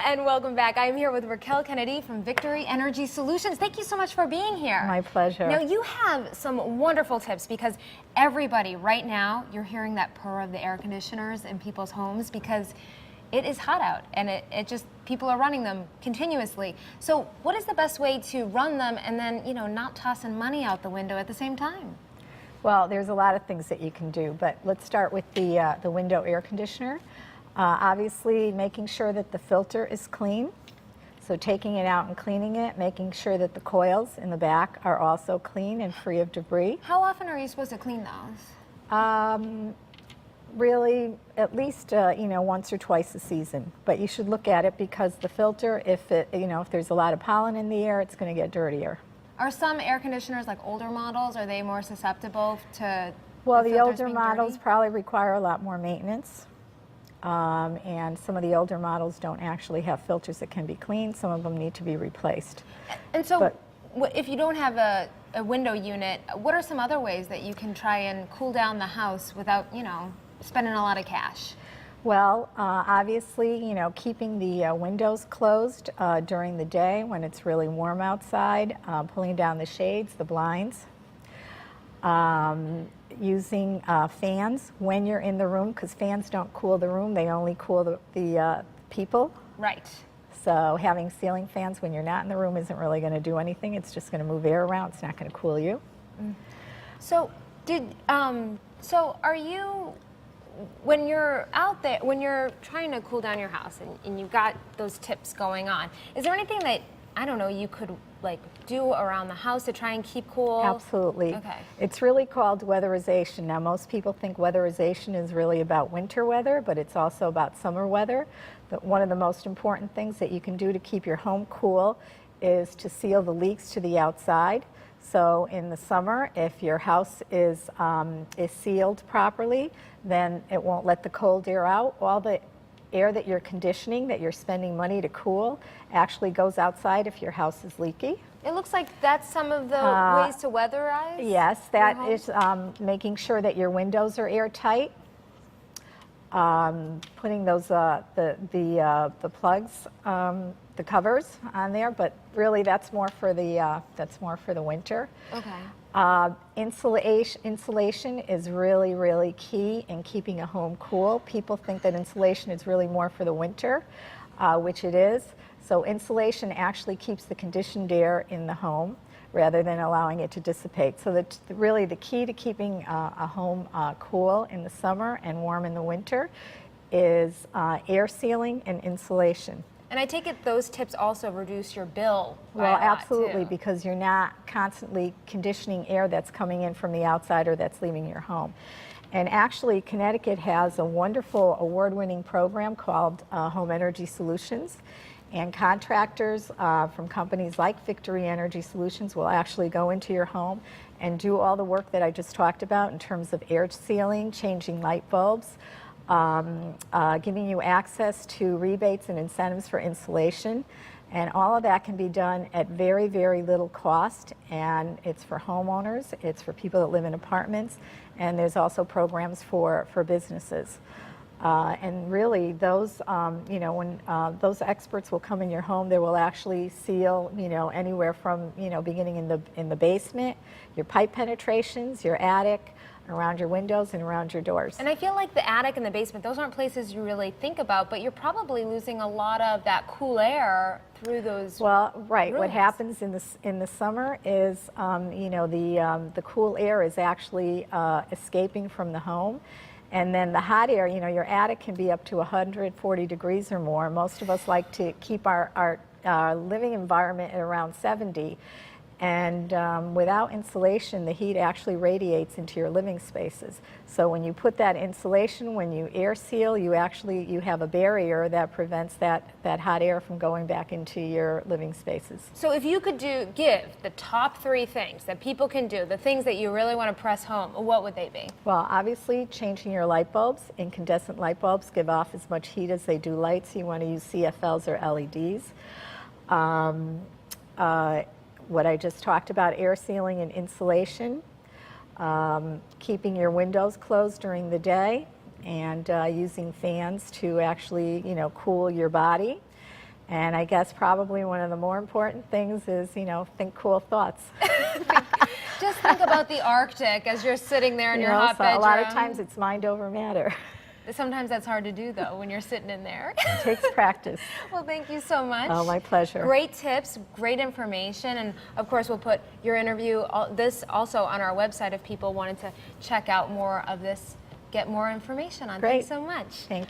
and welcome back. I'm here with Raquel Kennedy from Victory Energy Solutions. Thank you so much for being here. My pleasure. Now, you have some wonderful tips because everybody right now, you're hearing that purr of the air conditioners in people's homes because it is hot out and it just, people are running them continuously. So what is the best way to run them and then, not tossing money out the window at the same time? Well, there's a lot of things that you can do, but let's start with the window air conditioner. Obviously, making sure that the filter is clean. So taking it out and cleaning it, making sure that the coils in the back are also clean and free of debris. How often are you supposed to clean those? Really, at least once or twice a season. But you should look at it because the filter, if there's a lot of pollen in the air, it's going to get dirtier. Are some air conditioners, like older models, are they more susceptible to? Well, the older models probably require a lot more maintenance. And some of the older models don't actually have filters that can be cleaned. Some of them need to be replaced. And so if you don't have a window unit, what are some other ways that you can try and cool down the house without, spending a lot of cash? Well, obviously, keeping the windows closed during the day when it's really warm outside, pulling down the shades, the blinds. Using fans when you're in the room, because fans don't cool the room, they only cool the people. Right. So having ceiling fans when you're not in the room isn't really going to do anything. It's just going to move air around. It's not going to cool you. So are you, when you're out there, when you're trying to cool down your house and you've got those tips going on, is there anything that, I don't know, you could do around the house to try and keep cool? Absolutely. Okay. It's really called weatherization. Now, most people think weatherization is really about winter weather, but it's also about summer weather. One of the most important things that you can do to keep your home cool is to seal the leaks to the outside. So in the summer, if your house is sealed properly, then it won't let the cold air out. All the air that you're conditioning, that you're spending money to cool, actually goes outside if your house is leaky. It looks like that's some of the ways to weatherize. Yes, that is making sure that your windows are airtight. Putting those the plugs, the covers on there, but really that's more for the winter. Okay. Insulation is really, really key in keeping a home cool. People think that insulation is really more for the winter, which it is. So insulation actually keeps the conditioned air in the home rather than allowing it to dissipate. So really the key to keeping a home cool in the summer and warm in the winter is air sealing and insulation. And I take it those tips also reduce your bill by Well, a lot, absolutely, too. because you're not constantly conditioning air that's coming in from the outside or that's leaving your home. And actually, Connecticut has a wonderful award-winning program called Home Energy Solutions. And contractors from companies like Victory Energy Solutions will actually go into your home and do all the work that I just talked about in terms of air sealing, changing light bulbs, giving you access to rebates and incentives for insulation. And all of that can be done at very, very little cost. And it's for homeowners, it's for people that live in apartments, and there's also programs for businesses. And really, those, when those experts will come in your home, they will actually seal, anywhere from, beginning in the basement, your pipe penetrations, your attic, around your windows and around your doors. And I feel like the attic and the basement, those aren't places you really think about, but you're probably losing a lot of that cool air through those. Well, right. rooms. What happens in the summer is, the cool air is actually escaping from the home. And then the hot air, your attic can be up to 140 degrees or more. Most of us like to keep our living environment at around 70. And without insulation, the heat actually radiates into your living spaces. So when you put that insulation, when you air seal, you have a barrier that prevents that hot air from going back into your living spaces. So if you could give the top 3 things that people can do, the things that you really want to press home, what would they be? Well, obviously changing your light bulbs. Incandescent light bulbs give off as much heat as they do lights. You want to use CFLs or LEDs. What I just talked about, air sealing and insulation, keeping your windows closed during the day, and using fans to actually, cool your body. And I guess probably one of the more important things is, think cool thoughts. Just think about the Arctic as you're sitting there in your hot bedroom. A lot of times it's mind over matter. Sometimes that's hard to do, though, when you're sitting in there. It takes practice. Well, thank you so much. Oh, my pleasure. Great tips, great information, and of course we'll put your interview, this also on our website if people wanted to check out more of this, get more information on. Great. Thanks so much. Thank you.